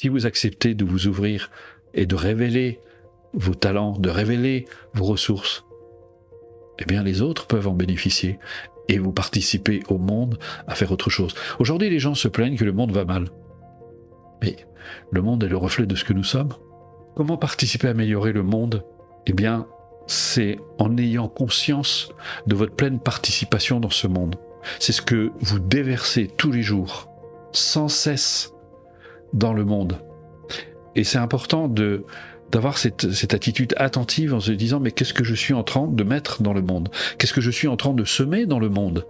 Si vous acceptez de vous ouvrir et de révéler vos talents, de révéler vos ressources, eh bien les autres peuvent en bénéficier et vous participer au monde à faire autre chose. Aujourd'hui, les gens se plaignent que le monde va mal. Mais le monde est le reflet de ce que nous sommes. Comment participer à améliorer le monde? Eh bien, c'est en ayant conscience de votre pleine participation dans ce monde. C'est ce que vous déversez tous les jours, sans cesse, dans le monde. Et c'est important d'avoir cette attitude attentive en se disant mais qu'est-ce que je suis en train de mettre dans le monde? Qu'est-ce que je suis en train de semer dans le monde?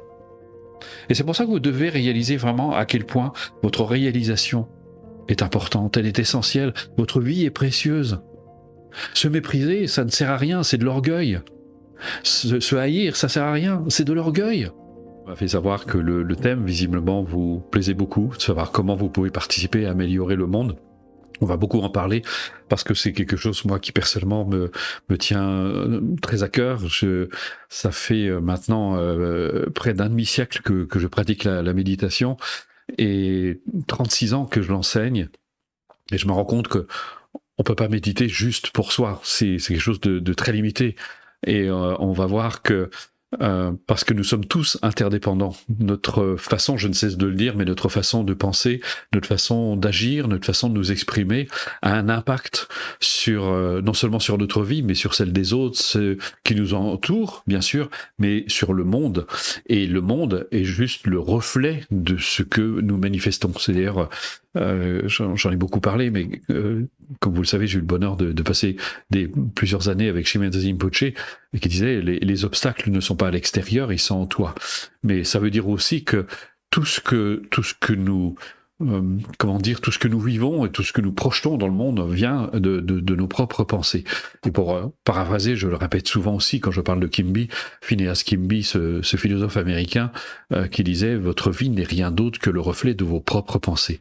Et c'est pour ça que vous devez réaliser vraiment à quel point votre réalisation est importante, elle est essentielle, votre vie est précieuse. Se mépriser, ça ne sert à rien, c'est de l'orgueil. Se haïr, ça sert à rien, c'est de l'orgueil. On m'a fait savoir que le thème, visiblement, vous plaisait beaucoup, de savoir comment vous pouvez participer à améliorer le monde. On va beaucoup en parler parce que c'est quelque chose, moi, qui personnellement me tient très à cœur. Ça fait maintenant près d'un demi-siècle que je pratique la méditation et 36 ans que je l'enseigne. Et je me rends compte que on peut pas méditer juste pour soi. C'est quelque chose de très limité. Et on va voir que parce que nous sommes tous interdépendants. Notre façon, je ne cesse de le dire, mais notre façon de penser, notre façon d'agir, notre façon de nous exprimer a un impact sur non seulement sur notre vie, mais sur celle des autres, ceux qui nous entourent, bien sûr, mais sur le monde. Et le monde est juste le reflet de ce que nous manifestons. C'est-à-dire, j'en ai beaucoup parlé, mais comme vous le savez, j'ai eu le bonheur de passer plusieurs années avec Shimon Rinpoche, et qui disait les obstacles ne sont pas à l'extérieur, ils sont en toi. Mais ça veut dire aussi que tout ce que nous tout ce que nous vivons et tout ce que nous projetons dans le monde vient de nos propres pensées. Et pour paraphraser, je le répète souvent aussi quand je parle de Kimby, Phineas Kimby, ce philosophe américain qui disait « Votre vie n'est rien d'autre que le reflet de vos propres pensées ».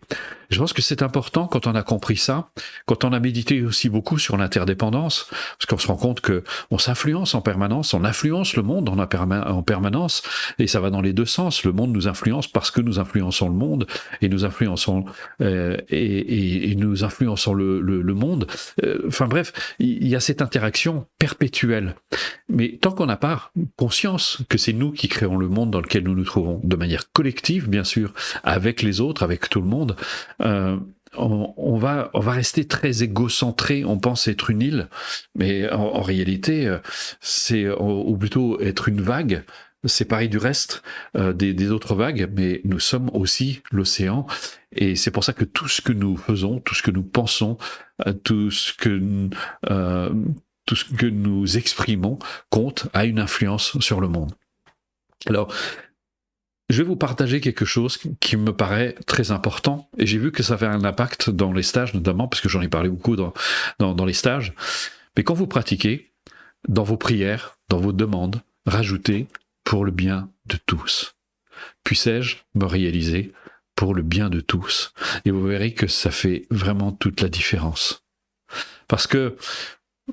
Je pense que c'est important quand on a compris ça, quand on a médité aussi beaucoup sur l'interdépendance, parce qu'on se rend compte que on s'influence en permanence, on influence le monde en permanence, et ça va dans les deux sens. Le monde nous influence parce que nous influençons le monde, et nous influençons et nous influençons le monde. Enfin bref, il y a cette interaction perpétuelle. Mais tant qu'on n'a pas conscience que c'est nous qui créons le monde dans lequel nous nous trouvons, de manière collective bien sûr, avec les autres, avec tout le monde, on va rester très égocentré, on pense être une île, mais en réalité, ou plutôt être une vague, séparée du reste des autres vagues, mais nous sommes aussi l'océan, et c'est pour ça que tout ce que nous faisons, tout ce que nous pensons, tout ce que nous exprimons compte, a une influence sur le monde. Alors, je vais vous partager quelque chose qui me paraît très important, et j'ai vu que ça avait un impact dans les stages notamment, parce que j'en ai parlé beaucoup dans les stages. Mais quand vous pratiquez, dans vos prières, dans vos demandes, rajoutez « pour le bien de tous ». Puissais-je me réaliser pour le bien de tous? Et vous verrez que ça fait vraiment toute la différence. Parce que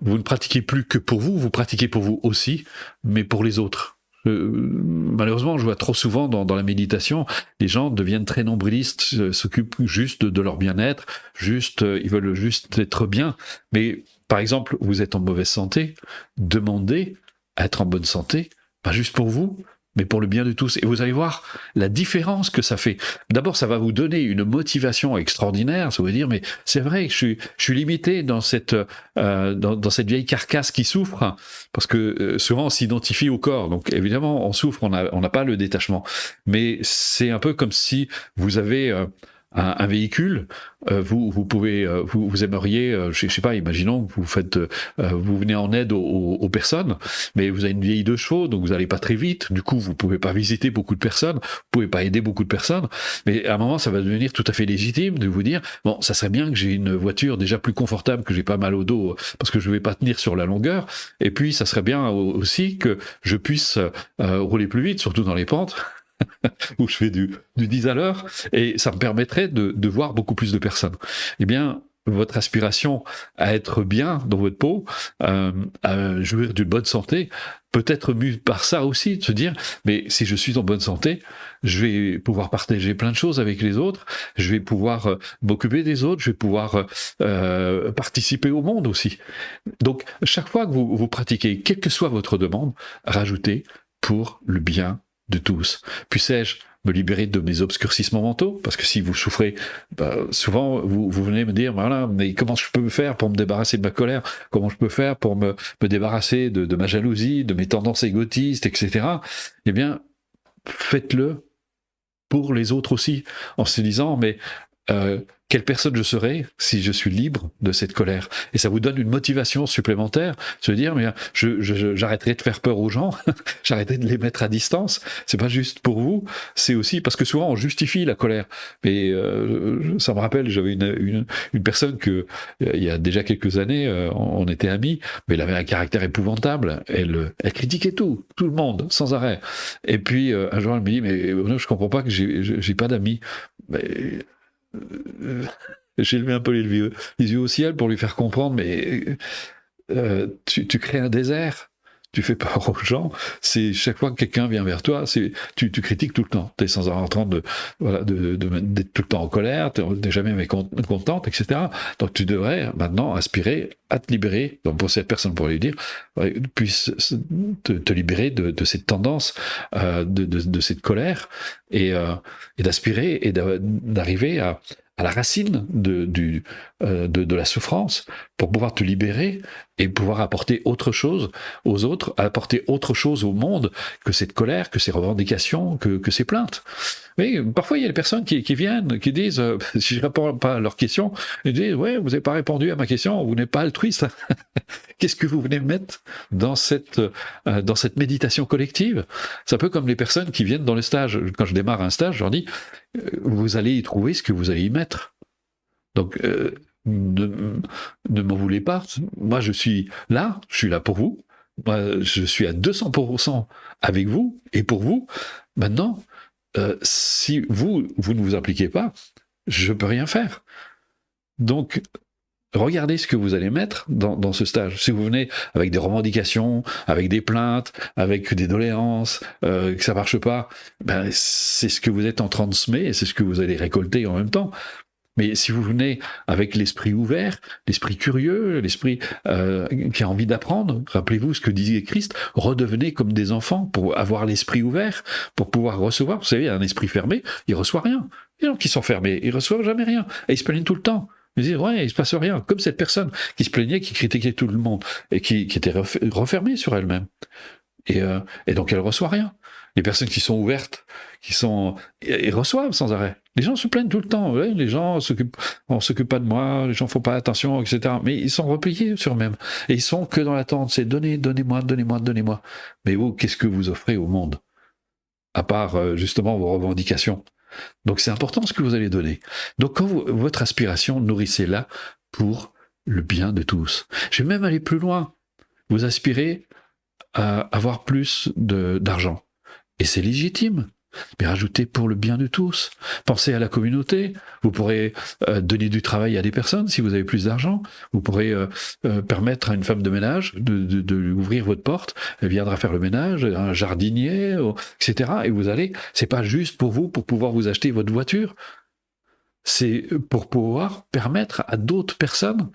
vous ne pratiquez plus que pour vous, vous pratiquez pour vous aussi, mais pour les autres. Malheureusement, je vois trop souvent dans la méditation, les gens deviennent très nombrilistes, s'occupent juste de leur bien-être, ils veulent juste être bien. Mais par exemple, vous êtes en mauvaise santé, demandez à être en bonne santé, pas juste pour vous, mais pour le bien de tous. Et vous allez voir la différence que ça fait. D'abord, ça va vous donner une motivation extraordinaire. Ça veut dire, mais c'est vrai que je suis limité dans cette vieille carcasse qui souffre, parce que souvent on s'identifie au corps. Donc évidemment, on souffre, on n'a pas le détachement. Mais c'est un peu comme si vous avez un véhicule, vous aimeriez, je sais pas, imaginons que vous venez en aide aux personnes, mais vous avez une vieille de chevaux, donc vous n'allez pas très vite, du coup vous pouvez pas visiter beaucoup de personnes, vous pouvez pas aider beaucoup de personnes, mais à un moment ça va devenir tout à fait légitime de vous dire, bon, ça serait bien que j'ai une voiture déjà plus confortable, que j'ai pas mal au dos, parce que je vais pas tenir sur la longueur, et puis ça serait bien aussi que je puisse rouler plus vite, surtout dans les pentes, où je fais du 10 à l'heure, et ça me permettrait de voir beaucoup plus de personnes. Eh bien, votre aspiration à être bien dans votre peau, à jouir d'une bonne santé, peut être mue par ça aussi, de se dire, mais si je suis en bonne santé, je vais pouvoir partager plein de choses avec les autres, je vais pouvoir m'occuper des autres, je vais pouvoir participer au monde aussi. Donc, chaque fois que vous pratiquez, quelle que soit votre demande, rajoutez pour le bien de tous. Puissais-je me libérer de mes obscurcissements mentaux, parce que si vous souffrez, souvent vous venez me dire, voilà, mais comment je peux faire pour me débarrasser de ma colère, comment je peux faire pour me débarrasser de ma jalousie, de mes tendances égotistes, etc. Eh bien, faites-le pour les autres aussi, en se disant, mais quelle personne je serai si je suis libre de cette colère. Et ça vous donne une motivation supplémentaire, se dire, mais j'arrêterai de faire peur aux gens, j'arrêterai de les mettre à distance. C'est pas juste pour vous, c'est aussi parce que souvent on justifie la colère. Mais ça me rappelle, j'avais une personne que il y a déjà quelques années, on était amis, mais elle avait un caractère épouvantable. Elle critiquait tout le monde, sans arrêt. Et puis un jour elle me dit, mais je comprends pas que j'ai pas d'amis. Mais j'ai levé un peu les yeux au ciel pour lui faire comprendre, mais tu crées un désert, tu fais peur aux gens, c'est chaque fois que quelqu'un vient vers toi, tu critiques tout le temps, tu es sans arrêt en train d'être tout le temps en colère, tu n'es jamais mécontente, etc. Donc tu devrais maintenant aspirer à te libérer, donc pour cette personne, pour lui dire, puisse te libérer de cette tendance, de cette colère, et d'aspirer et d'arriver à la racine de la souffrance, pour pouvoir te libérer et pouvoir apporter autre chose aux autres, apporter autre chose au monde que cette colère, que ces revendications, que ces plaintes. Oui, parfois il y a des personnes qui viennent, qui disent, si je ne réponds pas à leurs questions, ils disent, ouais, vous n'avez pas répondu à ma question, vous n'êtes pas altruiste. Qu'est-ce que vous venez mettre dans cette méditation collective? C'est un peu comme les personnes qui viennent dans le stage. Quand je démarre un stage, je leur dis, vous allez y trouver ce que vous allez y mettre. Donc, ne m'en voulez pas. Moi, je suis là pour vous. Moi, je suis à 200% avec vous et pour vous. Maintenant, si vous ne vous impliquez pas, je ne peux rien faire. Donc, regardez ce que vous allez mettre dans ce stage. Si vous venez avec des revendications, avec des plaintes, avec des doléances, que ça marche pas, ben c'est ce que vous êtes en train de semer et c'est ce que vous allez récolter en même temps. Mais si vous venez avec l'esprit ouvert, l'esprit curieux, l'esprit qui a envie d'apprendre, rappelez-vous ce que disait Christ, redevenez comme des enfants pour avoir l'esprit ouvert, pour pouvoir recevoir. Vous savez, un esprit fermé, il reçoit rien. Les gens qui sont fermés, ils reçoivent jamais rien. Et ils se plaignent tout le temps. Ils disent, ouais, il se passe rien. Comme cette personne qui se plaignait, qui critiquait tout le monde, et qui était refermée sur elle-même. Et donc elle reçoit rien. Les personnes qui sont ouvertes, ils reçoivent sans arrêt. Les gens se plaignent tout le temps. Ouais, les gens on s'occupe pas de moi, les gens font pas attention, etc. Mais ils sont repliés sur eux-mêmes. Et ils sont que dans l'attente. C'est donnez-moi. Mais vous, qu'est-ce que vous offrez au monde? À part, justement, vos revendications. Donc c'est important ce que vous allez donner. Donc quand votre aspiration, nourrissez-la pour le bien de tous. Je vais même aller plus loin. Vous aspirez à avoir plus d'argent. Et c'est légitime. Mais rajoutez pour le bien de tous. Pensez à la communauté. Vous pourrez donner du travail à des personnes si vous avez plus d'argent. Vous pourrez permettre à une femme de ménage de lui ouvrir votre porte. Elle viendra faire le ménage, un jardinier, etc. Et vous allez, c'est pas juste pour vous, pour pouvoir vous acheter votre voiture. C'est pour pouvoir permettre à d'autres personnes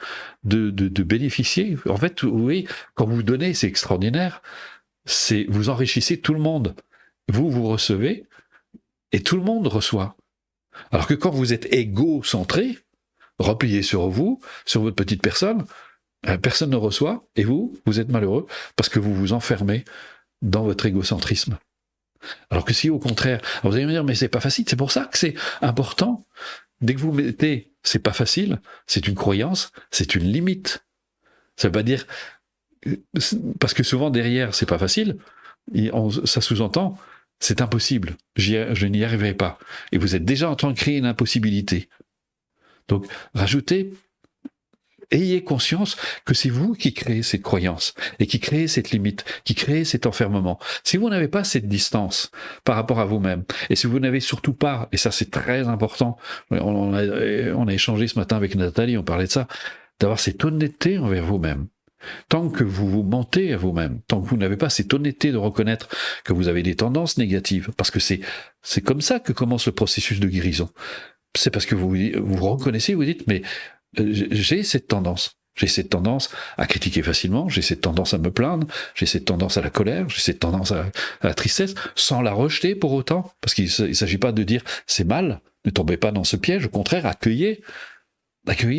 de bénéficier. En fait, oui, quand vous donnez, c'est extraordinaire. Vous enrichissez tout le monde. Vous recevez et tout le monde reçoit. Alors que quand vous êtes égocentré, replié sur vous, sur votre petite personne, personne ne reçoit et vous êtes malheureux parce que vous vous enfermez dans votre égocentrisme. Alors que si au contraire, vous allez me dire mais c'est pas facile, c'est pour ça que c'est important. Dès que vous mettez c'est pas facile, c'est une croyance, c'est une limite. Ça veut pas dire parce que souvent derrière c'est pas facile, ça sous-entend c'est impossible, je n'y arriverai pas. Et vous êtes déjà en train de créer une impossibilité. Donc, rajoutez ayez conscience que c'est vous qui créez cette croyance et qui créez cette limite, qui créez cet enfermement. Si vous n'avez pas cette distance par rapport à vous-même, et si vous n'avez surtout pas, et ça c'est très important, on a échangé ce matin avec Nathalie, on parlait de ça, d'avoir cette honnêteté envers vous-même. Tant que vous vous mentez à vous-même, tant que vous n'avez pas cette honnêteté de reconnaître que vous avez des tendances négatives, parce que c'est comme ça que commence le processus de guérison. C'est parce que vous reconnaissez, vous dites, mais j'ai cette tendance. J'ai cette tendance à critiquer facilement, j'ai cette tendance à me plaindre, j'ai cette tendance à la colère, j'ai cette tendance à la tristesse, sans la rejeter pour autant, parce qu'il ne s'agit pas de dire c'est mal, ne tombez pas dans ce piège, au contraire, accueillez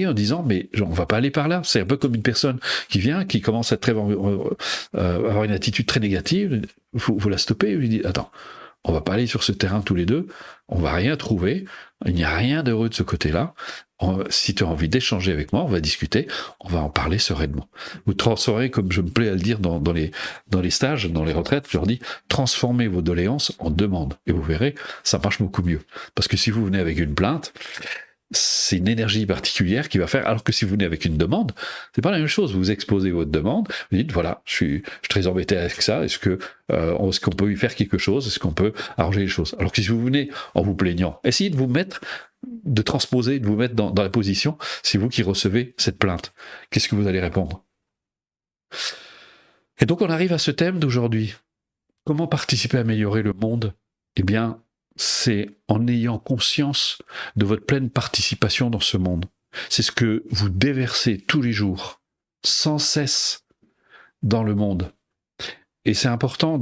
en disant mais on va pas aller par là. C'est un peu comme une personne qui vient, qui commence à avoir une attitude très négative, vous la stoppez, vous lui dites attends, on va pas aller sur ce terrain tous les deux, on va rien trouver, il n'y a rien d'heureux de ce côté-là. Si tu as envie d'échanger avec moi, on va discuter, on va en parler sereinement. Vous transformez, comme je me plais à le dire dans les stages, dans les retraites, je leur dis, transformez vos doléances en demandes. Et vous verrez, ça marche beaucoup mieux. Parce que si vous venez avec une plainte, c'est une énergie particulière qui va faire, alors que si vous venez avec une demande, c'est pas la même chose. Vous exposez votre demande, vous dites voilà, je suis très embêté avec ça. Est-ce qu'on peut y faire quelque chose? Est-ce qu'on peut arranger les choses? Alors que si vous venez en vous plaignant, essayez de vous mettre, de transposer, de vous mettre dans la position. C'est vous qui recevez cette plainte. Qu'est-ce que vous allez répondre? Et donc on arrive à ce thème d'aujourd'hui. Comment participer à améliorer le monde? Eh bien, c'est en ayant conscience de votre pleine participation dans ce monde. C'est ce que vous déversez tous les jours, sans cesse, dans le monde. Et c'est important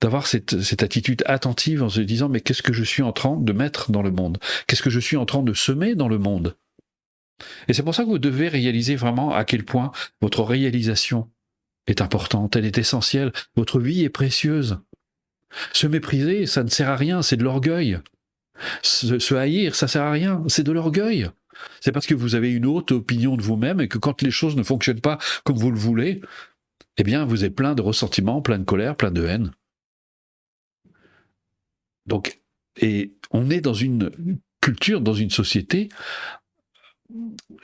d'avoir cette attitude attentive en se disant mais qu'est-ce que je suis en train de mettre dans le monde? Qu'est-ce que je suis en train de semer dans le monde? Et c'est pour ça que vous devez réaliser vraiment à quel point votre réalisation est importante, elle est essentielle, votre vie est précieuse. Se mépriser, ça ne sert à rien, c'est de l'orgueil. Se haïr, ça sert à rien, c'est de l'orgueil. C'est parce que vous avez une haute opinion de vous-même et que quand les choses ne fonctionnent pas comme vous le voulez, eh bien, vous êtes plein de ressentiment, plein de colère, plein de haine. Donc, et on est dans une culture, dans une société,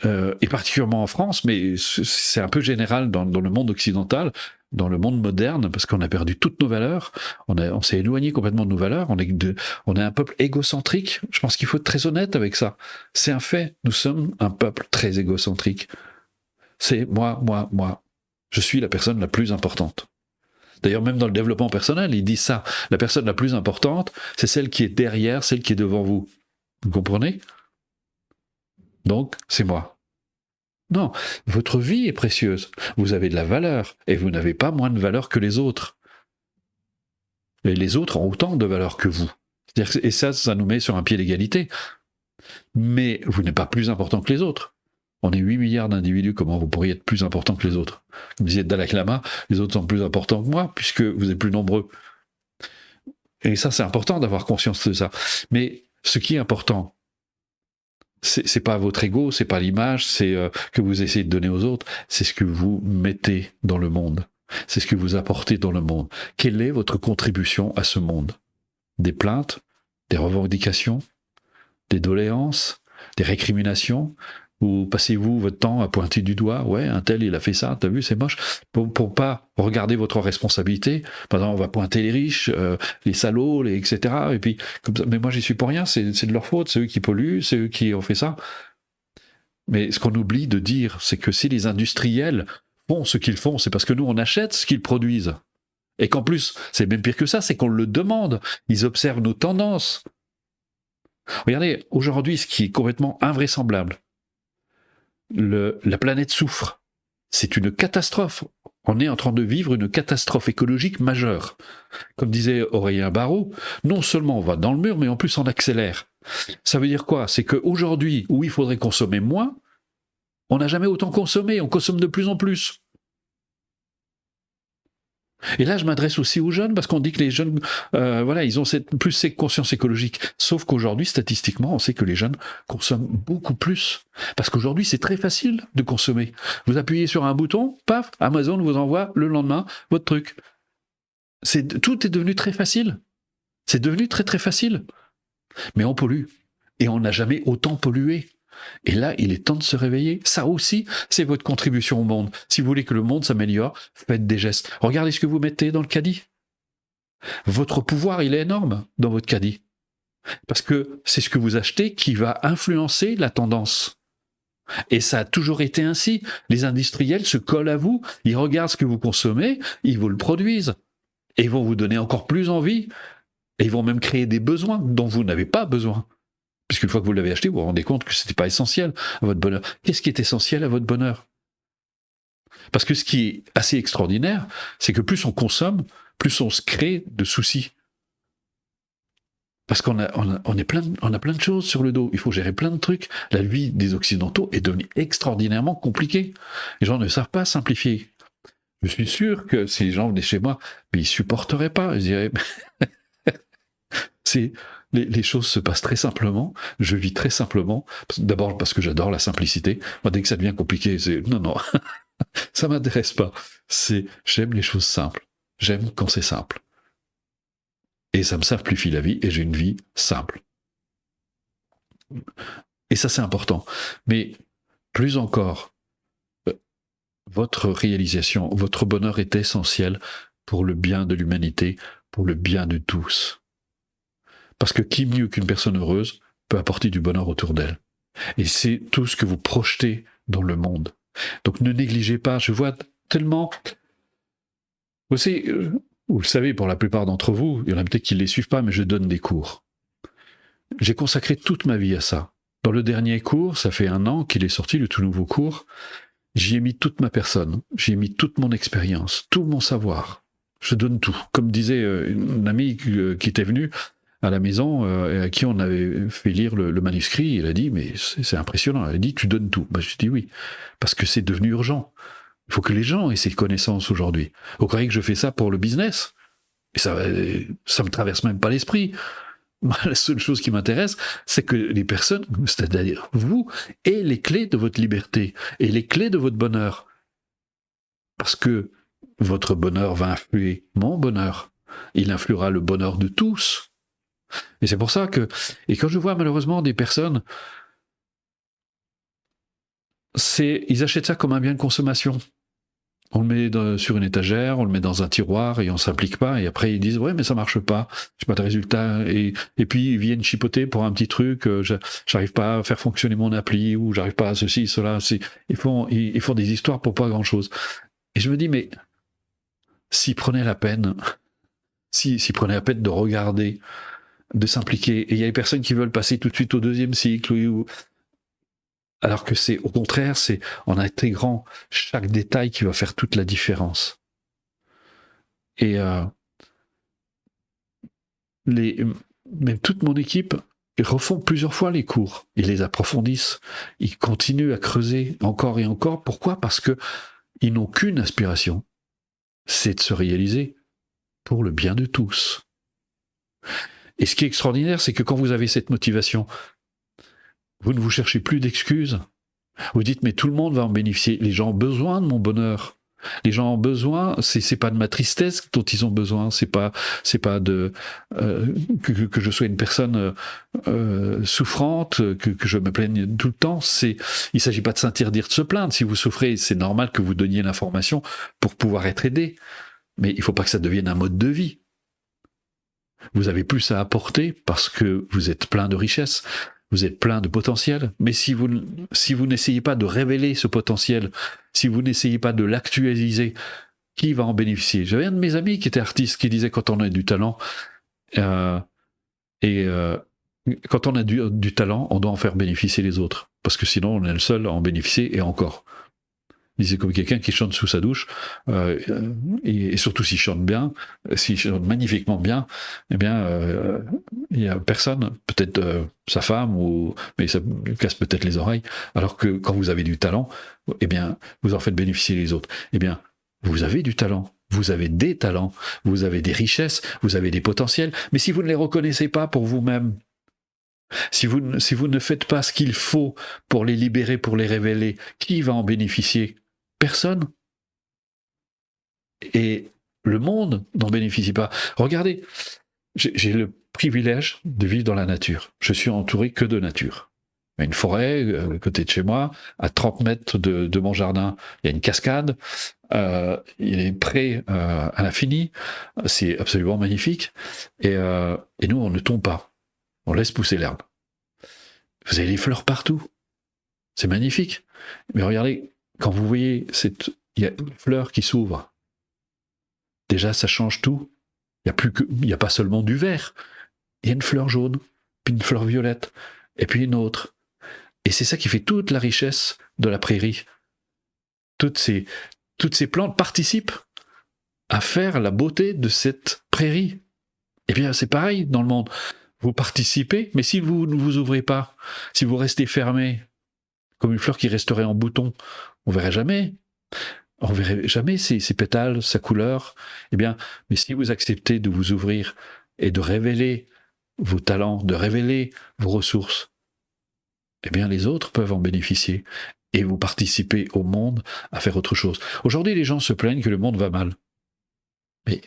et particulièrement en France, mais c'est un peu général dans le monde occidental, dans le monde moderne, parce qu'on a perdu toutes nos valeurs, on s'est éloigné complètement de nos valeurs, on est un peuple égocentrique. Je pense qu'il faut être très honnête avec ça. C'est un fait, nous sommes un peuple très égocentrique. C'est moi, moi, moi. Je suis la personne la plus importante. D'ailleurs, même dans le développement personnel, ils disent ça. La personne la plus importante, c'est celle qui est derrière, celle qui est devant vous. Vous comprenez? Donc, c'est moi. Non, votre vie est précieuse. Vous avez de la valeur et vous n'avez pas moins de valeur que les autres. Et les autres ont autant de valeur que vous. Et ça nous met sur un pied d'égalité. Mais vous n'êtes pas plus important que les autres. On est 8 milliards d'individus, comment vous pourriez être plus important que les autres? Comme disait Dalai Lama, les autres sont plus importants que moi, puisque vous êtes plus nombreux. Et ça, c'est important d'avoir conscience de ça. Mais ce qui est important, c'est pas votre ego, c'est pas l'image, c'est que vous essayez de donner aux autres, c'est ce que vous mettez dans le monde. C'est ce que vous apportez dans le monde. Quelle est votre contribution à ce monde? Des plaintes, des revendications, des doléances, des récriminations? Ou passez-vous votre temps à pointer du doigt, ouais, un tel il a fait ça, t'as vu, c'est moche, pour pas regarder votre responsabilité. Par exemple, on va pointer les riches, les salauds, etc. Et puis, comme ça, mais moi j'y suis pour rien, c'est de leur faute, c'est eux qui polluent, c'est eux qui ont fait ça. Mais ce qu'on oublie de dire, c'est que si les industriels font ce qu'ils font, c'est parce que nous on achète ce qu'ils produisent. Et qu'en plus, c'est même pire que ça, c'est qu'on le demande. Ils observent nos tendances. Regardez, aujourd'hui, ce qui est complètement invraisemblable, la planète souffre. C'est une catastrophe. On est en train de vivre une catastrophe écologique majeure. Comme disait Aurélien Barraud, non seulement on va dans le mur, mais en plus on accélère. Ça veut dire quoi? C'est qu'aujourd'hui, où il faudrait consommer moins, on n'a jamais autant consommé, on consomme de plus en plus. Et là, je m'adresse aussi aux jeunes, parce qu'on dit que les jeunes, ils ont plus cette conscience écologique. Sauf qu'aujourd'hui, statistiquement, on sait que les jeunes consomment beaucoup plus. Parce qu'aujourd'hui, c'est très facile de consommer. Vous appuyez sur un bouton, paf, Amazon vous envoie le lendemain votre truc. Tout est devenu très facile. C'est devenu très très facile. Mais on pollue. Et on n'a jamais autant pollué. Et là, il est temps de se réveiller. Ça aussi, c'est votre contribution au monde. Si vous voulez que le monde s'améliore, faites des gestes. Regardez ce que vous mettez dans le caddie. Votre pouvoir, il est énorme dans votre caddie. Parce que c'est ce que vous achetez qui va influencer la tendance. Et ça a toujours été ainsi. Les industriels se collent à vous, ils regardent ce que vous consommez, ils vous le produisent. Et ils vont vous donner encore plus envie. Et ils vont même créer des besoins dont vous n'avez pas besoin. Puisqu'une fois que vous l'avez acheté, vous vous rendez compte que ce n'était pas essentiel à votre bonheur. Qu'est-ce qui est essentiel à votre bonheur? Parce que ce qui est assez extraordinaire, c'est que plus on consomme, plus on se crée de soucis. Parce qu'on a plein de choses sur le dos. Il faut gérer plein de trucs. La vie des Occidentaux est devenue extraordinairement compliquée. Les gens ne savent pas simplifier. Je suis sûr que si les gens venaient chez moi, mais ils ne supporteraient pas. Ils diraient... les choses se passent très simplement. Je vis très simplement. D'abord parce que j'adore la simplicité. Moi, dès que ça devient compliqué, c'est... Non, ça m'intéresse pas. J'aime les choses simples. J'aime quand c'est simple. Et ça me simplifie la vie et j'ai une vie simple. Et ça, c'est important. Mais plus encore, votre réalisation, votre bonheur est essentiel pour le bien de l'humanité, pour le bien de tous. Parce que qui mieux qu'une personne heureuse peut apporter du bonheur autour d'elle? Et c'est tout ce que vous projetez dans le monde. Donc ne négligez pas, je vois tellement... Vous le savez, pour la plupart d'entre vous, il y en a peut-être qui ne les suivent pas, mais je donne des cours. J'ai consacré toute ma vie à ça. Dans le dernier cours, ça fait 1 an qu'il est sorti, le tout nouveau cours, j'y ai mis toute ma personne, j'y ai mis toute mon expérience, tout mon savoir. Je donne tout. Comme disait une amie qui était venue à la maison et à qui on avait fait lire le manuscrit, il a dit, mais c'est impressionnant, elle a dit, tu donnes tout. Je dis oui, parce que c'est devenu urgent. Il faut que les gens aient ces connaissances aujourd'hui. Vous croyez que je fais ça pour le business? Et ça me traverse même pas l'esprit. La seule chose qui m'intéresse, c'est que les personnes, c'est-à-dire vous, aient les clés de votre liberté et les clés de votre bonheur. Parce que votre bonheur va influer mon bonheur. Il influera le bonheur de tous. Et c'est pour ça que... Et quand je vois malheureusement des personnes... Ils achètent ça comme un bien de consommation. On le met sur une étagère, on le met dans un tiroir et on s'implique pas. Et après ils disent ouais mais ça marche pas, j'ai pas de résultat. Et puis ils viennent chipoter pour un petit truc. J'arrive pas à faire fonctionner mon appli ou j'arrive pas à ceci, cela. Ils font des histoires pour pas grand chose. Et je me dis mais s'ils prenaient la peine, s'ils prenaient la peine de regarder, de s'impliquer. Et il y a des personnes qui veulent passer tout de suite au 2e cycle alors que c'est au contraire, c'est en intégrant chaque détail qui va faire toute la différence. Et même toute mon équipe, ils refont plusieurs fois les cours, ils les approfondissent, ils continuent à creuser encore et encore. Pourquoi? Parce que ils n'ont qu'une aspiration, c'est de se réaliser pour le bien de tous. Et ce qui est extraordinaire, c'est que quand vous avez cette motivation, vous ne vous cherchez plus d'excuses. Vous dites, mais tout le monde va en bénéficier. Les gens ont besoin de mon bonheur. Les gens ont besoin, c'est pas de ma tristesse dont ils ont besoin, c'est pas de que je sois une personne souffrante, que je me plaigne tout le temps. Il s'agit pas de s'interdire de se plaindre. Si vous souffrez, c'est normal que vous donniez l'information pour pouvoir être aidé. Mais il faut pas que ça devienne un mode de vie. Vous avez plus à apporter parce que vous êtes plein de richesses. Vous êtes plein de potentiel, mais si vous n'essayez pas de révéler ce potentiel, si vous n'essayez pas de l'actualiser, qui va en bénéficier? J'avais un de mes amis qui était artiste qui disait quand on a du talent, quand on a du talent, on doit en faire bénéficier les autres, parce que sinon on est le seul à en bénéficier et encore. Il disait comme quelqu'un qui chante sous sa douche, et surtout s'il chante bien, s'il chante magnifiquement bien, eh bien, il y a personne, peut-être sa femme, mais ça casse peut-être les oreilles, alors que quand vous avez du talent, eh bien, vous en faites bénéficier les autres. Eh bien, vous avez du talent, vous avez des talents, vous avez des richesses, vous avez des potentiels, mais si vous ne les reconnaissez pas pour vous-même, si vous ne faites pas ce qu'il faut pour les libérer, pour les révéler, qui va en bénéficier? Personne. Et le monde n'en bénéficie pas. Regardez, j'ai le privilège de vivre dans la nature. Je suis entouré que de nature. Il y a une forêt à côté de chez moi, à 30 mètres de mon jardin, il y a une cascade, il est prêt à l'infini, c'est absolument magnifique, et nous on ne tombe pas, on laisse pousser l'herbe. Vous avez les fleurs partout, c'est magnifique, mais regardez, quand vous voyez, il y a une fleur qui s'ouvre, déjà ça change tout, il n'y a pas seulement du vert, il y a une fleur jaune, puis une fleur violette, et puis une autre. Et c'est ça qui fait toute la richesse de la prairie. Toutes ces plantes participent à faire la beauté de cette prairie. Eh bien, c'est pareil dans le monde. Vous participez, mais si vous ne vous ouvrez pas, si vous restez fermé, comme une fleur qui resterait en bouton, on verrait jamais. On verrait jamais ses pétales, sa couleur. Eh bien, mais si vous acceptez de vous ouvrir et de révéler vos talents, de révéler vos ressources, eh bien les autres peuvent en bénéficier et vous participez au monde à faire autre chose. Aujourd'hui, les gens se plaignent que le monde va mal. Mais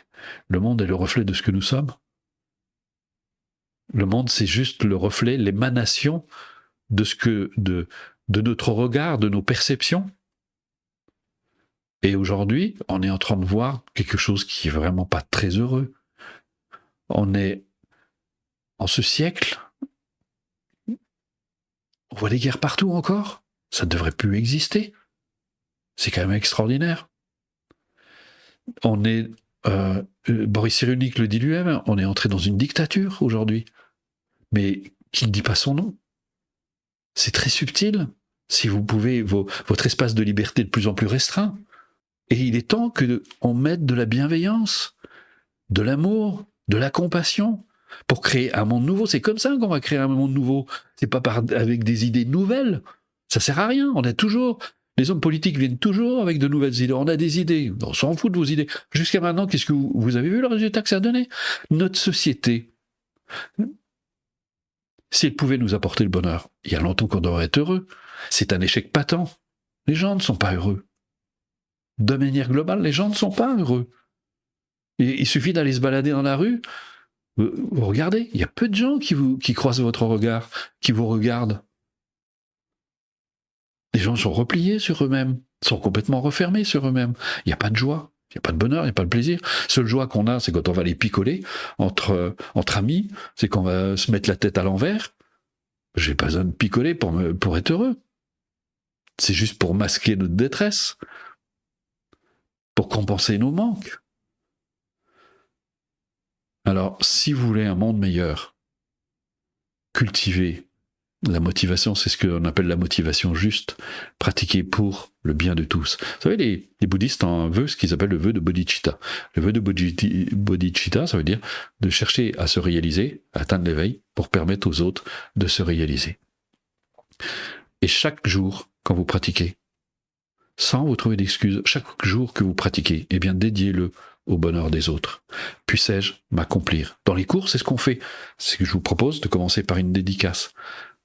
le monde est le reflet de ce que nous sommes. Le monde, c'est juste le reflet, l'émanation de notre regard, de nos perceptions. Et aujourd'hui, on est en train de voir quelque chose qui est vraiment pas très heureux. On est en ce siècle, on voit des guerres partout encore. Ça ne devrait plus exister. C'est quand même extraordinaire. On est, Boris Cyrulnik le dit lui-même, on est entré dans une dictature aujourd'hui. Mais qui ne dit pas son nom. C'est très subtil. Si vous pouvez, votre espace de liberté est de plus en plus restreint. Et il est temps qu'on mette de la bienveillance, de l'amour, de la compassion, pour créer un monde nouveau. C'est comme ça qu'on va créer un monde nouveau. C'est pas avec des idées nouvelles. Ça sert à rien. Les hommes politiques viennent toujours avec de nouvelles idées. On a des idées. On s'en fout de vos idées. Jusqu'à maintenant, qu'est-ce que vous avez vu le résultat que ça a donné? Notre société, si elle pouvait nous apporter le bonheur, il y a longtemps qu'on devrait être heureux. C'est un échec patent. Les gens ne sont pas heureux. De manière globale, les gens ne sont pas heureux. Il suffit d'aller se balader dans la rue. Vous regardez, il y a peu de gens qui croisent votre regard, qui vous regardent. Les gens sont repliés sur eux-mêmes, sont complètement refermés sur eux-mêmes. Il n'y a pas de joie, il n'y a pas de bonheur, il n'y a pas de plaisir. Seule joie qu'on a, c'est quand on va les picoler entre amis, c'est qu'on va se mettre la tête à l'envers. J'ai pas besoin de picoler pour être heureux. C'est juste pour masquer notre détresse, pour compenser nos manques. Alors, si vous voulez un monde meilleur, cultivez la motivation, c'est ce qu'on appelle la motivation juste, pratiquée pour le bien de tous. Vous savez, les bouddhistes ont un vœu, ce qu'ils appellent le vœu de bodhicitta. Le vœu de bodhicitta, ça veut dire de chercher à se réaliser, à atteindre l'éveil, pour permettre aux autres de se réaliser. Et chaque jour, quand vous pratiquez, sans vous trouver d'excuses, chaque jour que vous pratiquez, eh bien, dédiez-le au bonheur des autres. Puissais-je m'accomplir? Dans les cours, c'est ce qu'on fait. C'est que je vous propose de commencer par une dédicace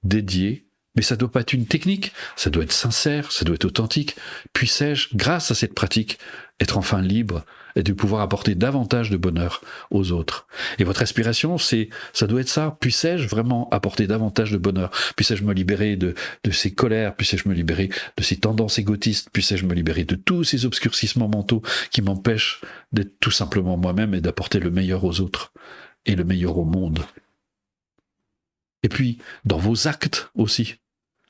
dédiée, mais ça doit pas être une technique, ça doit être sincère, ça doit être authentique. Puissais-je, grâce à cette pratique, être enfin libre et de pouvoir apporter davantage de bonheur aux autres. Et votre aspiration, ça doit être ça. Puissais-je vraiment apporter davantage de bonheur? Puissais-je me libérer de ces colères? Puissais-je me libérer de ces tendances égotistes? Puissais-je me libérer de tous ces obscurcissements mentaux qui m'empêchent d'être tout simplement moi-même et d'apporter le meilleur aux autres et le meilleur au monde? Et puis, dans vos actes aussi.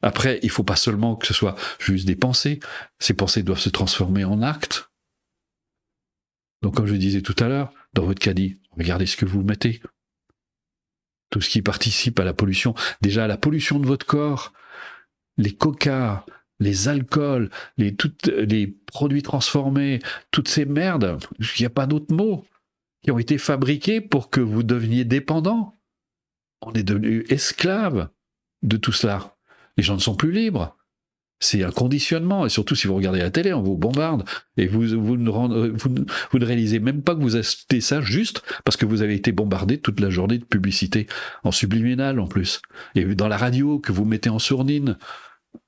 Après, il ne faut pas seulement que ce soit juste des pensées. Ces pensées doivent se transformer en actes. Donc, comme je disais tout à l'heure, dans votre caddie, regardez ce que vous mettez. Tout ce qui participe à la pollution. Déjà, la pollution de votre corps, les coca, les alcools, tous les produits transformés, toutes ces merdes, il n'y a pas d'autre mot, qui ont été fabriqués pour que vous deveniez dépendants. On est devenu esclaves de tout cela. Les gens ne sont plus libres. C'est un conditionnement. Et surtout, si vous regardez la télé, on vous bombarde. Et vous ne réalisez même pas que vous achetez ça juste parce que vous avez été bombardé toute la journée de publicité, en subliminal en plus. Et dans la radio, que vous mettez en sourdine,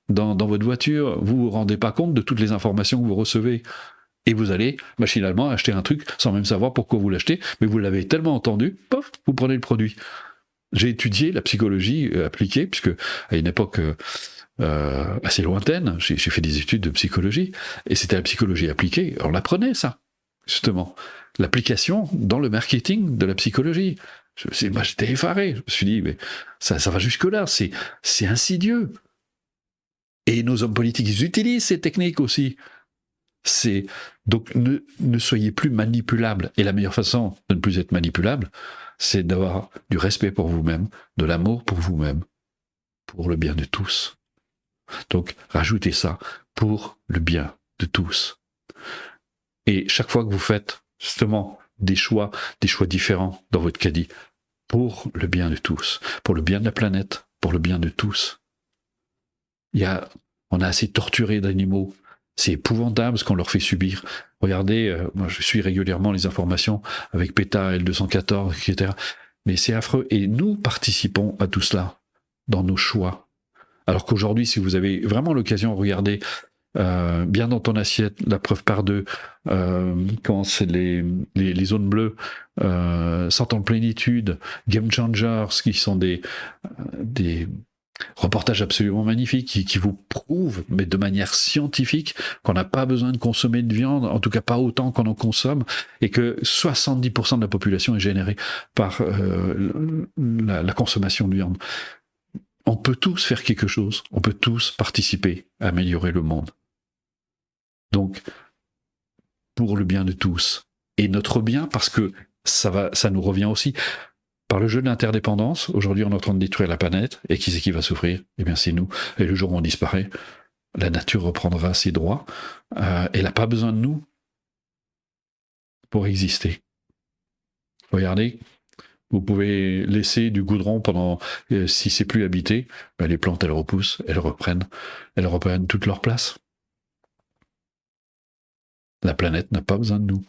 dans votre voiture, vous ne vous rendez pas compte de toutes les informations que vous recevez. Et vous allez machinalement acheter un truc sans même savoir pourquoi vous l'achetez. Mais vous l'avez tellement entendu, pof, vous prenez le produit. J'ai étudié la psychologie appliquée, puisque à une époque assez lointaine, j'ai fait des études de psychologie, et c'était la psychologie appliquée. On apprenait ça, justement. L'application dans le marketing de la psychologie. Moi, j'étais effaré. Je me suis dit, mais ça va jusque-là, c'est insidieux. Et nos hommes politiques, ils utilisent ces techniques aussi. Donc, ne soyez plus manipulables. Et la meilleure façon de ne plus être manipulable, c'est d'avoir du respect pour vous-même, de l'amour pour vous-même, pour le bien de tous. Donc, rajoutez ça pour le bien de tous. Et chaque fois que vous faites justement des choix différents dans votre caddie, pour le bien de tous, pour le bien de la planète, pour le bien de tous. On a assez torturé d'animaux. C'est épouvantable ce qu'on leur fait subir. Regardez, moi je suis régulièrement les informations avec PETA, L214, etc. Mais c'est affreux. Et nous participons à tout cela dans nos choix. Alors qu'aujourd'hui, si vous avez vraiment l'occasion, regardez bien dans ton assiette, la preuve par deux, quand c'est les zones bleues, 100 ans de plénitude, Game Changers, qui sont des reportages absolument magnifiques qui vous prouvent, mais de manière scientifique, qu'on n'a pas besoin de consommer de viande, en tout cas pas autant qu'on en consomme, et que 70% de la population est générée par la consommation de viande. On peut tous faire quelque chose, on peut tous participer à améliorer le monde. Donc, pour le bien de tous, et notre bien, parce que ça nous revient aussi. Par le jeu de l'interdépendance, aujourd'hui on est en train de détruire la planète, et qui c'est qui va souffrir? Eh bien c'est nous. Et le jour où on disparaît, la nature reprendra ses droits. Elle n'a pas besoin de nous pour exister. Regardez, vous pouvez laisser du goudron pendant, si c'est plus habité, ben les plantes elles repoussent, elles reprennent toute leur place. La planète n'a pas besoin de nous.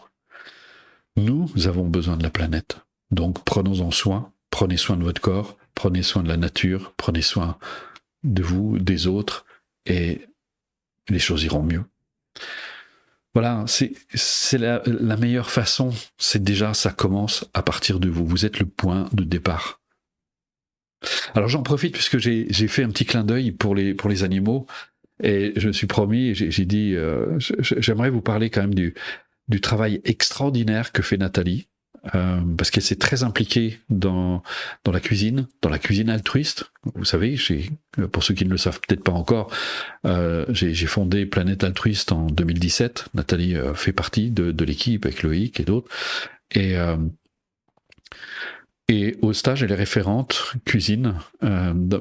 Nous avons besoin de la planète. Donc prenons-en soin, prenez soin de votre corps, prenez soin de la nature, prenez soin de vous, des autres, et les choses iront mieux. Voilà, c'est la meilleure façon, c'est déjà, ça commence à partir de vous. Vous êtes le point de départ. Alors j'en profite puisque j'ai fait un petit clin d'œil pour les animaux, et je me suis promis, j'ai dit, j'aimerais vous parler quand même du travail extraordinaire que fait Nathalie, parce qu'elle s'est très impliquée dans la cuisine altruiste. Vous savez, pour ceux qui ne le savent peut-être pas encore, j'ai fondé Planète Altruiste en 2017. Nathalie fait partie de l'équipe avec Loïc et d'autres. Et au stage, elle est référente cuisine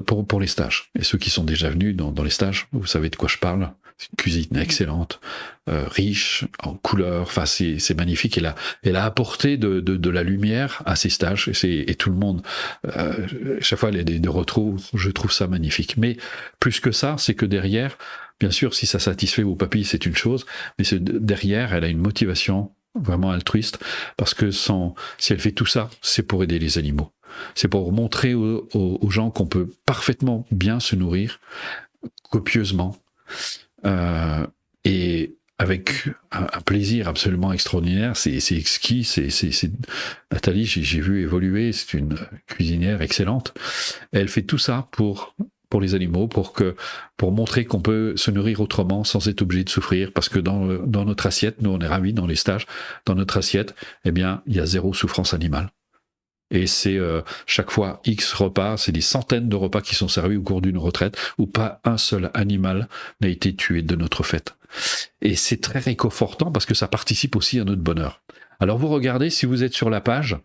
pour les stages. Et ceux qui sont déjà venus dans les stages, vous savez de quoi je parle. C'est une cuisine excellente, riche, en couleurs, enfin c'est magnifique. Elle a apporté de la lumière à ces stages, et tout le monde, chaque fois elle a des retours, je trouve ça magnifique. Mais plus que ça, c'est que derrière, bien sûr, si ça satisfait vos papilles, c'est une chose, mais derrière, elle a une motivation vraiment altruiste, parce que si elle fait tout ça, c'est pour aider les animaux. C'est pour montrer aux gens qu'on peut parfaitement bien se nourrir, copieusement, et avec un plaisir absolument extraordinaire. C'est exquis. Nathalie, j'ai vu évoluer, c'est une cuisinière excellente. Elle fait tout ça pour les animaux, pour montrer qu'on peut se nourrir autrement sans être obligé de souffrir, parce que dans notre assiette, nous on est ravis dans les stages, dans notre assiette, eh bien, il y a 0 souffrance animale. Et c'est chaque fois X repas, c'est des centaines de repas qui sont servis au cours d'une retraite, où pas un seul animal n'a été tué de notre fête. Et c'est très réconfortant parce que ça participe aussi à notre bonheur. Alors vous regardez, si vous êtes sur la page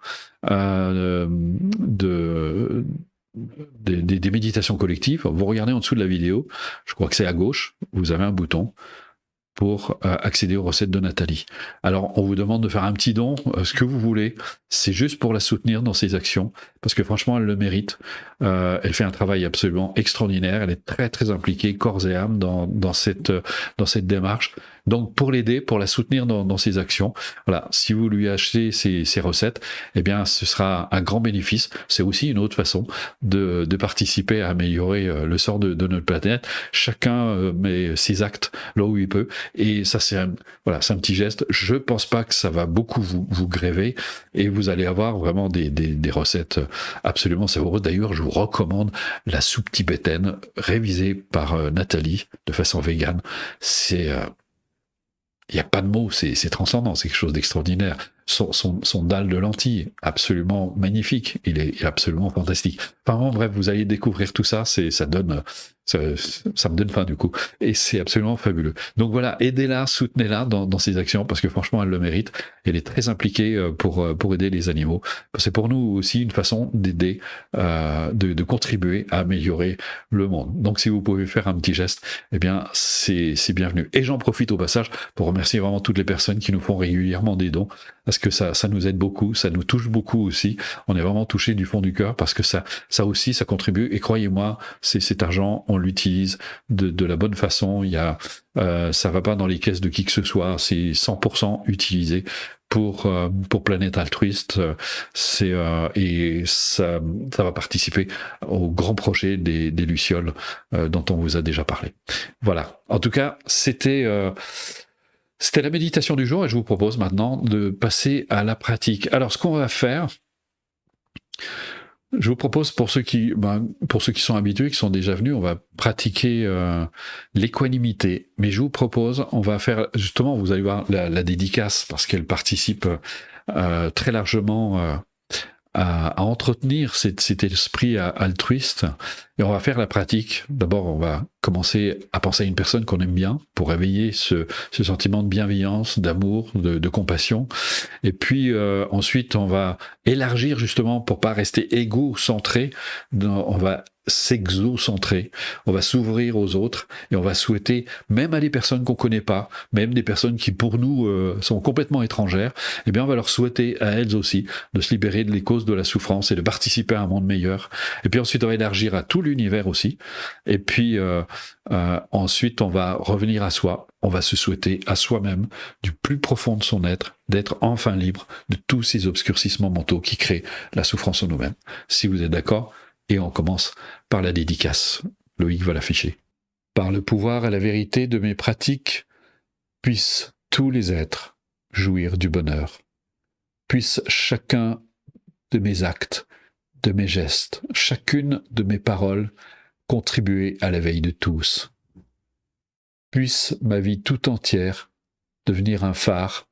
des méditations collectives, vous regardez en dessous de la vidéo, je crois que c'est à gauche, vous avez un bouton pour accéder aux recettes de Nathalie. Alors, on vous demande de faire un petit don, ce que vous voulez. C'est juste pour la soutenir dans ses actions, parce que franchement, elle le mérite. Elle fait un travail absolument extraordinaire. Elle est très, très impliquée, corps et âme, dans cette démarche. Donc, pour l'aider, pour la soutenir dans ses actions, voilà, si vous lui achetez ses recettes, eh bien, ce sera un grand bénéfice. C'est aussi une autre façon de participer à améliorer le sort de notre planète. Chacun met ses actes là où il peut. Et ça, c'est un petit geste. Je pense pas que ça va beaucoup vous gréver, et vous allez avoir vraiment des recettes absolument savoureux. D'ailleurs, je vous recommande la soupe tibétaine révisée par Nathalie de façon végane. C'est il n'y a pas de mots, c'est transcendant, c'est quelque chose d'extraordinaire. Son dalle de lentilles, absolument magnifique, il est absolument fantastique. Enfin bon, bref, vous allez découvrir tout ça, ça me donne faim du coup, et c'est absolument fabuleux. Donc voilà, aidez-la, soutenez-la dans ses actions, parce que franchement, elle le mérite. Elle est très impliquée pour aider les animaux. C'est pour nous aussi une façon d'aider, de contribuer à améliorer le monde. Donc si vous pouvez faire un petit geste, eh bien c'est bienvenu. Et j'en profite au passage pour remercier vraiment toutes les personnes qui nous font régulièrement des dons, parce que ça nous aide beaucoup, ça nous touche beaucoup aussi. On est vraiment touché du fond du cœur, parce que ça aussi, ça contribue. Et croyez-moi, cet argent, on l'utilise de la bonne façon. Ça va pas dans les caisses de qui que ce soit. C'est 100% utilisé pour Planète Altruiste, et ça va participer au grand projet des Lucioles dont on vous a déjà parlé. Voilà. En tout cas, c'était la méditation du jour, et je vous propose maintenant de passer à la pratique. Alors, ce qu'on va faire, je vous propose, pour ceux qui sont habitués, qui sont déjà venus, on va pratiquer l'équanimité. Mais je vous propose, on va faire, justement, vous allez voir la dédicace, parce qu'elle participe très largement à entretenir cet esprit altruiste. Et on va faire la pratique. D'abord, on va commencer à penser à une personne qu'on aime bien, pour réveiller ce sentiment de bienveillance, d'amour, de compassion. Et puis ensuite, on va élargir, justement, pour pas rester égocentré. On va s'exocentrer, on va s'ouvrir aux autres, et on va souhaiter, même à des personnes qu'on connaît pas, même des personnes qui pour nous sont complètement étrangères, eh bien on va leur souhaiter à elles aussi de se libérer des causes de la souffrance et de participer à un monde meilleur. Et puis ensuite on va élargir à tout l'univers aussi. Et puis ensuite on va revenir à soi, on va se souhaiter à soi-même, du plus profond de son être, d'être enfin libre de tous ces obscurcissements mentaux qui créent la souffrance en nous-mêmes. Si vous êtes d'accord, et on commence par la dédicace. Loïc va l'afficher. Par le pouvoir et la vérité de mes pratiques, puissent tous les êtres jouir du bonheur. Puisse chacun de mes actes, de mes gestes, chacune de mes paroles contribuer à l'éveil de tous. Puisse ma vie tout entière devenir un phare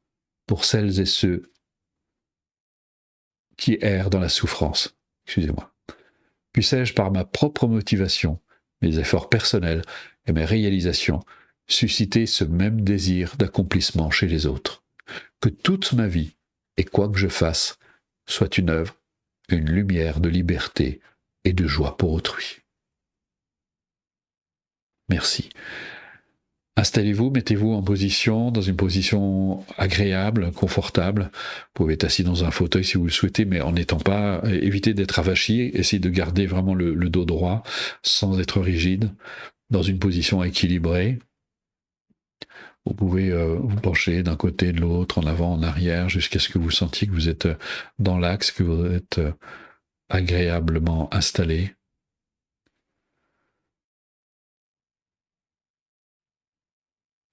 pour celles et ceux qui errent dans la souffrance. Excusez-moi. Puissais-je, par ma propre motivation, mes efforts personnels et mes réalisations, susciter ce même désir d'accomplissement chez les autres. Que toute ma vie, et quoi que je fasse, soit une œuvre, une lumière de liberté et de joie pour autrui. Merci. Installez-vous, mettez-vous dans une position agréable, confortable. Vous pouvez être assis dans un fauteuil si vous le souhaitez, mais en n'étant pas, évitez d'être avachi, essayez de garder vraiment le dos droit, sans être rigide, dans une position équilibrée. Vous pouvez vous pencher d'un côté, de l'autre, en avant, en arrière, jusqu'à ce que vous sentiez que vous êtes dans l'axe, que vous êtes agréablement installé.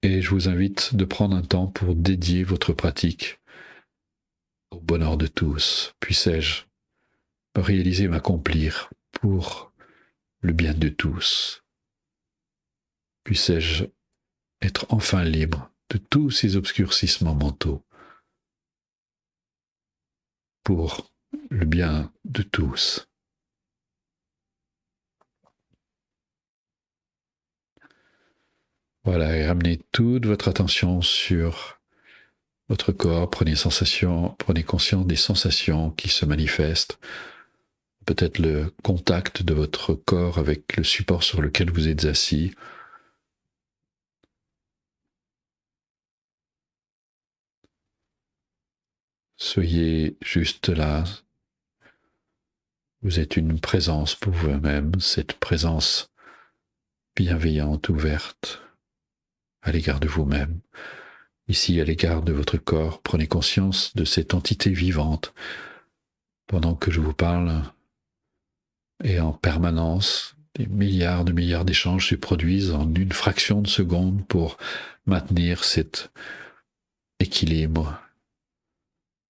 Et je vous invite de prendre un temps pour dédier votre pratique au bonheur de tous. Puissais-je me réaliser, m'accomplir pour le bien de tous. Puissais-je être enfin libre de tous ces obscurcissements mentaux pour le bien de tous. Voilà, et ramenez toute votre attention sur votre corps. Prenez conscience des sensations qui se manifestent. Peut-être le contact de votre corps avec le support sur lequel vous êtes assis. Soyez juste là. Vous êtes une présence pour vous-même, cette présence bienveillante, ouverte à l'égard de vous-même. Ici, à l'égard de votre corps, prenez conscience de cette entité vivante pendant que je vous parle, et en permanence, des milliards d'échanges se produisent en une fraction de seconde pour maintenir cet équilibre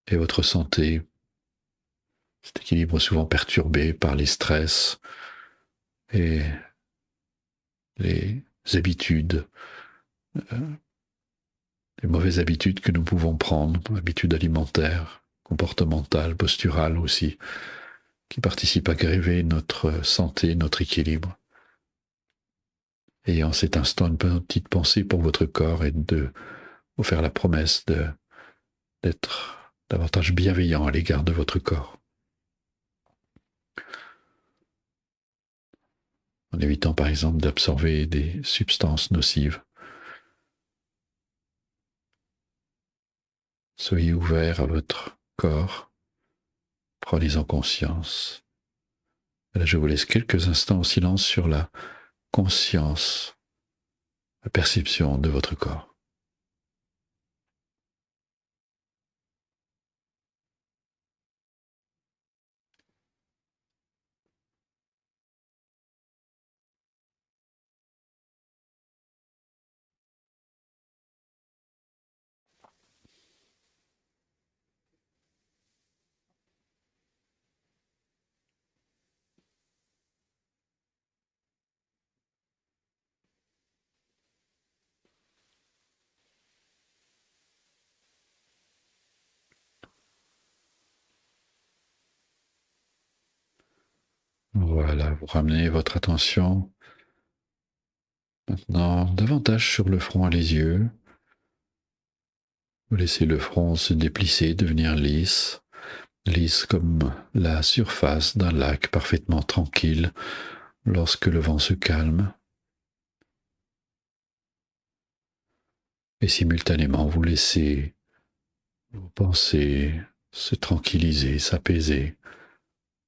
et votre santé Cet équilibre souvent perturbé par les stress et les habitudes, euh, les mauvaises habitudes que nous pouvons prendre, habitudes alimentaires, comportementales, posturales aussi, qui participent à gréver notre santé, notre équilibre. Et en cet instant, une petite pensée pour votre corps et de vous faire la promesse d'être davantage bienveillant à l'égard de votre corps, en évitant par exemple d'absorber des substances nocives. Soyez ouvert à votre corps, prenez-en conscience. Là, je vous laisse quelques instants en silence sur la conscience, la perception de votre corps. Voilà, vous ramenez votre attention maintenant davantage sur le front et les yeux. Vous laissez le front se déplisser, devenir lisse, lisse comme la surface d'un lac parfaitement tranquille lorsque le vent se calme. Et simultanément, vous laissez vos pensées se tranquilliser, s'apaiser.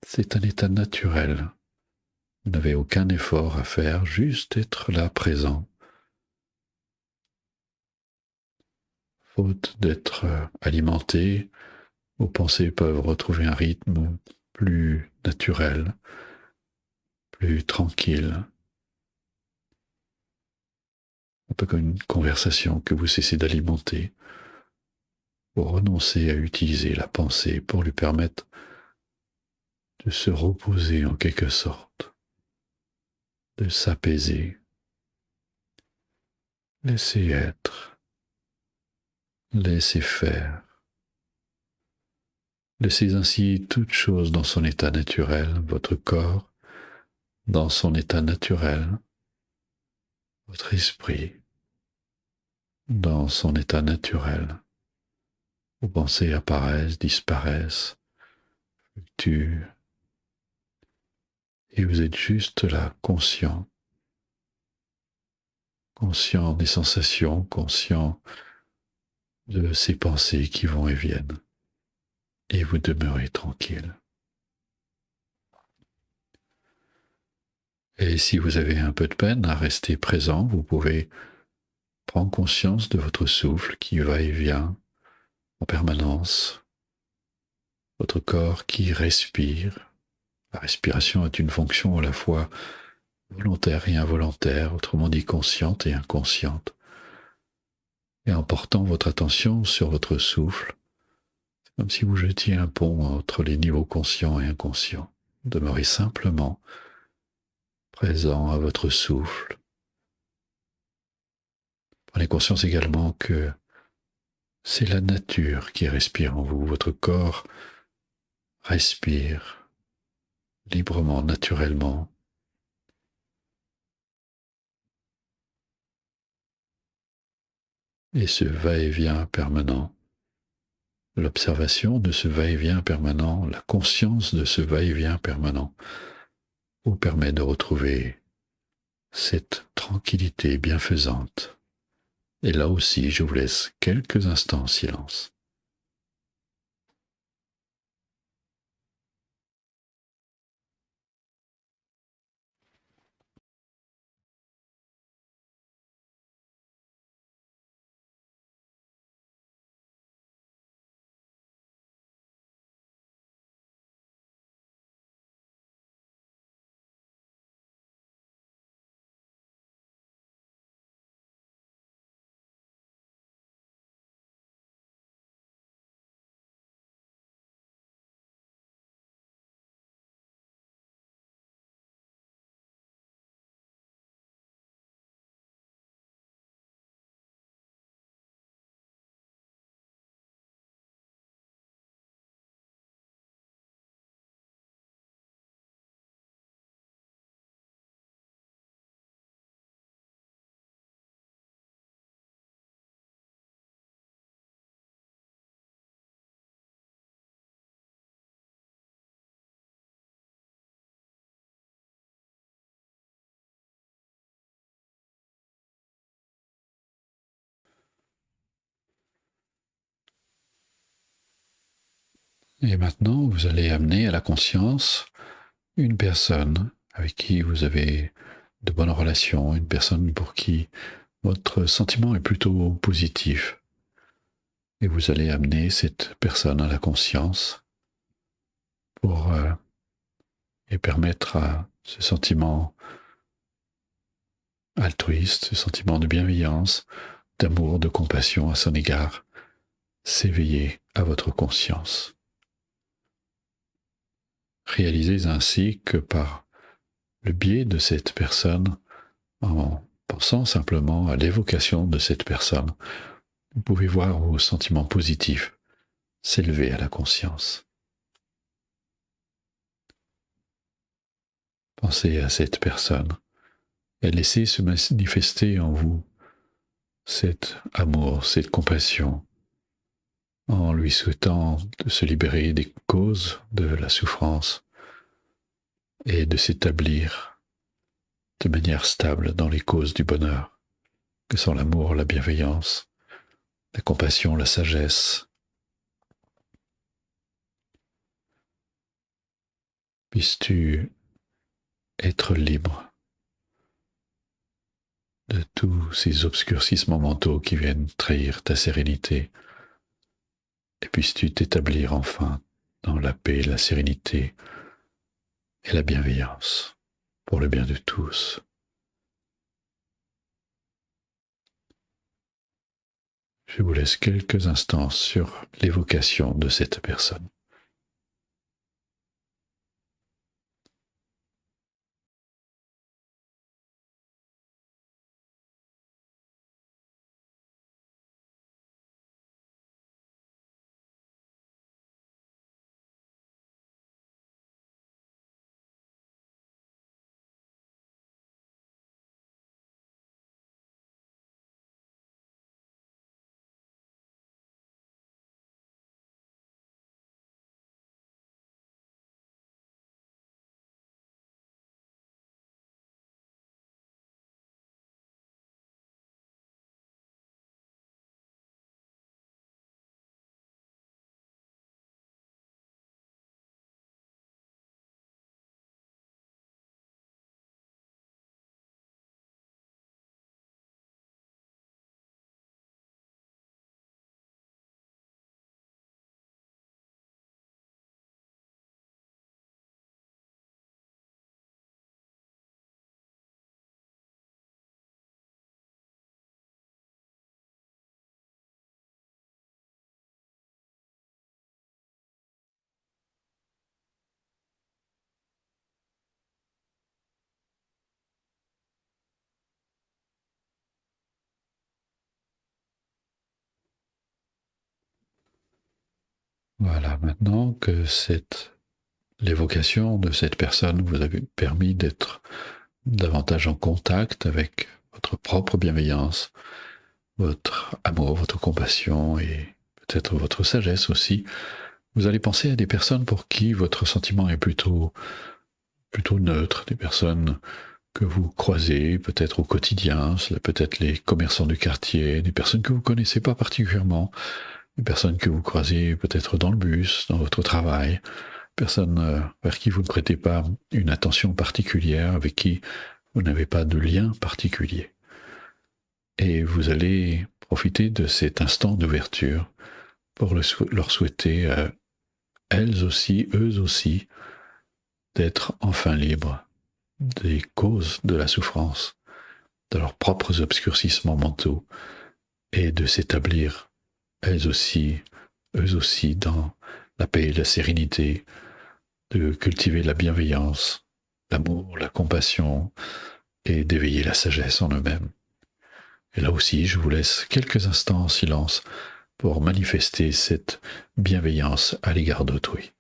C'est un état naturel. Vous n'avez aucun effort à faire, juste être là présent. Faute d'être alimenté, vos pensées peuvent retrouver un rythme plus naturel, plus tranquille. Un peu comme une conversation que vous cessez d'alimenter. Vous renoncez à utiliser la pensée pour lui permettre de se reposer en quelque sorte, de s'apaiser. Laissez être, laissez faire. Laissez ainsi toute chose dans son état naturel, votre corps dans son état naturel, votre esprit dans son état naturel. Vos pensées apparaissent, disparaissent, fluctuent, et vous êtes juste là, conscient, conscient des sensations, conscient de ces pensées qui vont et viennent, et vous demeurez tranquille. Et si vous avez un peu de peine à rester présent, vous pouvez prendre conscience de votre souffle qui va et vient en permanence, votre corps qui respire. La respiration est une fonction à la fois volontaire et involontaire, autrement dit consciente et inconsciente. Et en portant votre attention sur votre souffle, c'est comme si vous jetiez un pont entre les niveaux conscients et inconscients. Demeurez simplement présent à votre souffle. Prenez conscience également que c'est la nature qui respire en vous. Votre corps respire librement, naturellement. Et ce va-et-vient permanent, l'observation de ce va-et-vient permanent, la conscience de ce va-et-vient permanent, vous permet de retrouver cette tranquillité bienfaisante. Et là aussi, je vous laisse quelques instants en silence. Et maintenant, vous allez amener à la conscience une personne avec qui vous avez de bonnes relations, une personne pour qui votre sentiment est plutôt positif. Et vous allez amener cette personne à la conscience pour et permettre à ce sentiment altruiste, ce sentiment de bienveillance, d'amour, de compassion à son égard, s'éveiller à votre conscience. Réalisez ainsi que par le biais de cette personne, en pensant simplement à l'évocation de cette personne, vous pouvez voir vos sentiments positifs s'élever à la conscience. Pensez à cette personne et laissez se manifester en vous cet amour, cette compassion, en lui souhaitant de se libérer des causes de la souffrance et de s'établir de manière stable dans les causes du bonheur, que sont l'amour, la bienveillance, la compassion, la sagesse. Puisses-tu être libre de tous ces obscurcissements mentaux qui viennent trahir ta sérénité, et puisses-tu t'établir enfin dans la paix, la sérénité et la bienveillance pour le bien de tous. Je vous laisse quelques instants sur l'évocation de cette personne. Voilà, maintenant que l'évocation de cette personne vous a permis d'être davantage en contact avec votre propre bienveillance, votre amour, votre compassion et peut-être votre sagesse aussi, vous allez penser à des personnes pour qui votre sentiment est plutôt neutre, des personnes que vous croisez peut-être au quotidien, cela peut être les commerçants du quartier, des personnes que vous connaissez pas particulièrement, des personnes que vous croisez peut-être dans le bus, dans votre travail, personnes vers qui vous ne prêtez pas une attention particulière, avec qui vous n'avez pas de lien particulier. Et vous allez profiter de cet instant d'ouverture pour leur souhaiter, elles aussi, eux aussi, d'être enfin libres des causes de la souffrance, de leurs propres obscurcissements mentaux, et de s'établir, elles aussi, eux aussi, dans la paix et la sérénité, de cultiver la bienveillance, l'amour, la compassion, et d'éveiller la sagesse en eux-mêmes. Et là aussi, je vous laisse quelques instants en silence pour manifester cette bienveillance à l'égard d'autrui.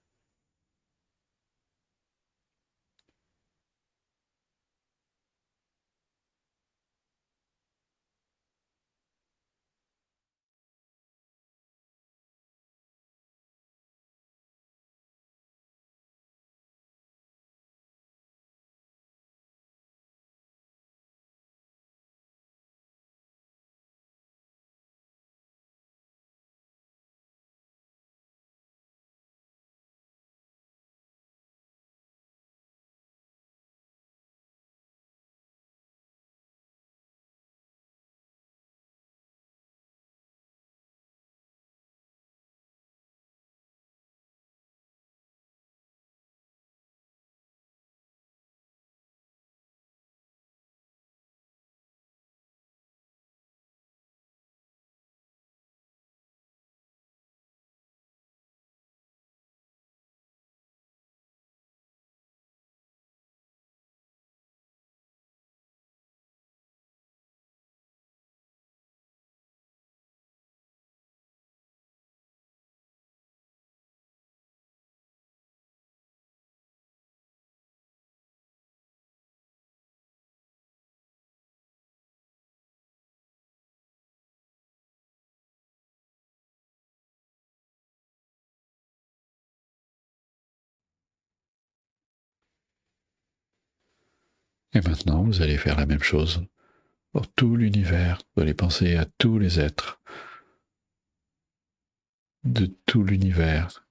Et maintenant, vous allez faire la même chose pour tout l'univers. Vous allez penser à tous les êtres de tout l'univers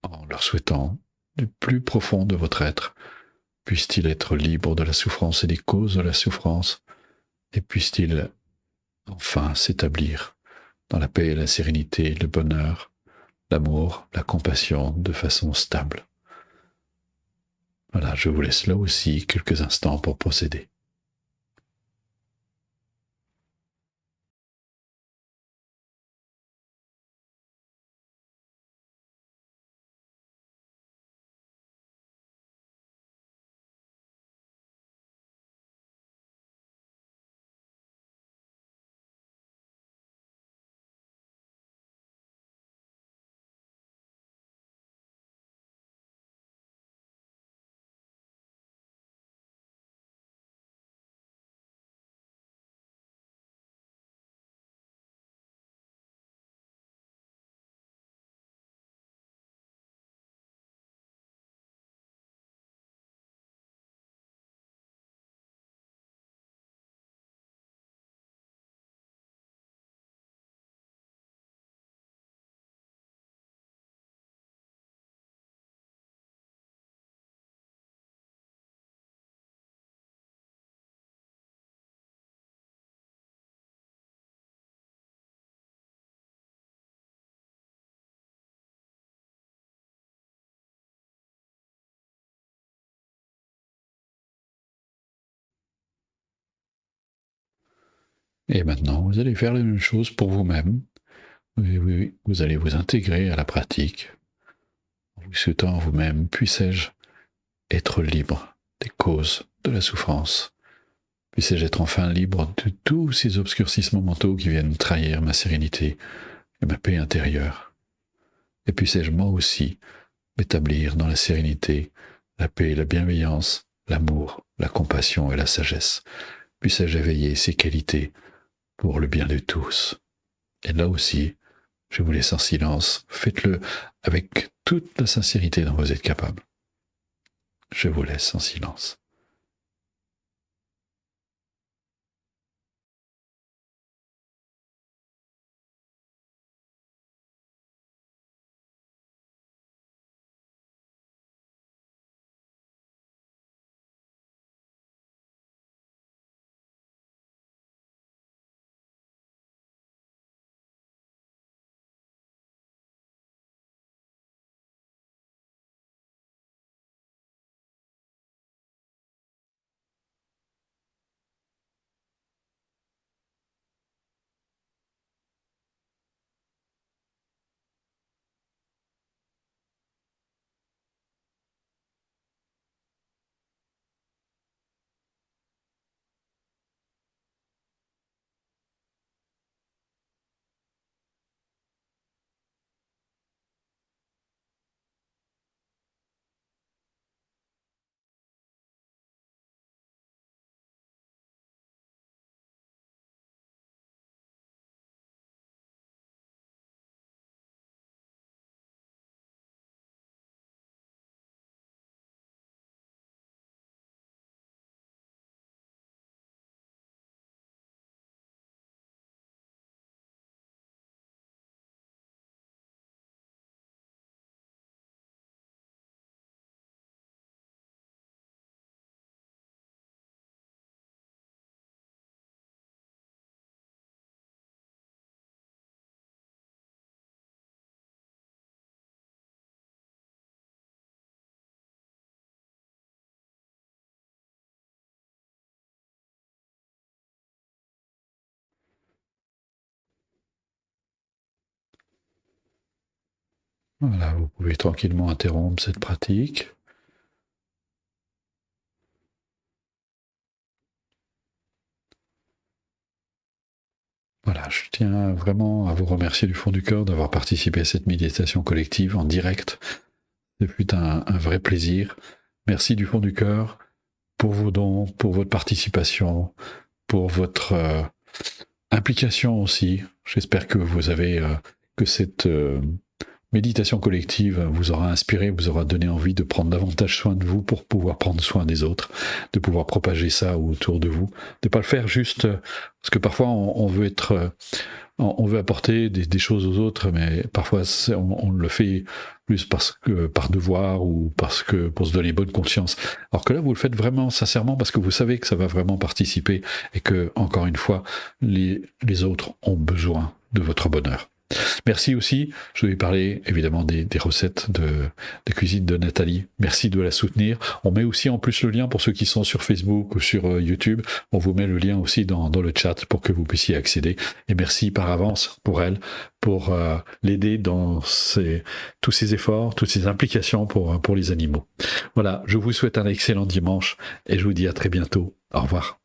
en leur souhaitant du plus profond de votre être. Puisse-t-il être libre de la souffrance et des causes de la souffrance, et puisse-t-il enfin s'établir dans la paix et la sérénité, le bonheur, l'amour, la compassion de façon stable. Voilà, je vous laisse là aussi quelques instants pour procéder. Et maintenant, vous allez faire la même chose pour vous-même. Oui, oui, oui, vous allez vous intégrer à la pratique en vous souhaitant à vous-même, puissé-je être libre des causes de la souffrance. Puissé-je être enfin libre de tous ces obscurcissements mentaux qui viennent trahir ma sérénité et ma paix intérieure. Et puissé-je moi aussi m'établir dans la sérénité, la paix, la bienveillance, l'amour, la compassion et la sagesse. Puissé-je éveiller ces qualités pour le bien de tous. Et là aussi, je vous laisse en silence. Faites-le avec toute la sincérité dont vous êtes capable. Je vous laisse en silence. Voilà, vous pouvez tranquillement interrompre cette pratique. Voilà, je tiens vraiment à vous remercier du fond du cœur d'avoir participé à cette méditation collective en direct. Ce fut un vrai plaisir. Merci du fond du cœur pour vos dons, pour votre participation, pour votre implication aussi. J'espère que vous avez que cette méditation collective vous aura inspiré, vous aura donné envie de prendre davantage soin de vous pour pouvoir prendre soin des autres, de pouvoir propager ça autour de vous, de ne pas le faire juste parce que parfois on veut être, on veut apporter des choses aux autres, mais parfois on le fait plus parce que par devoir ou parce que pour se donner bonne conscience. Alors que là, vous le faites vraiment sincèrement parce que vous savez que ça va vraiment participer et que, encore une fois, les autres ont besoin de votre bonheur. Merci aussi, je vais parler évidemment des recettes de cuisine de Nathalie. Merci de la soutenir. On met aussi en plus le lien pour ceux qui sont sur Facebook ou sur YouTube. On vous met le lien aussi dans le chat pour que vous puissiez accéder. Et merci par avance pour elle, pour l'aider dans tous ses efforts, toutes ses implications pour les animaux. Voilà, je vous souhaite un excellent dimanche et je vous dis à très bientôt. Au revoir.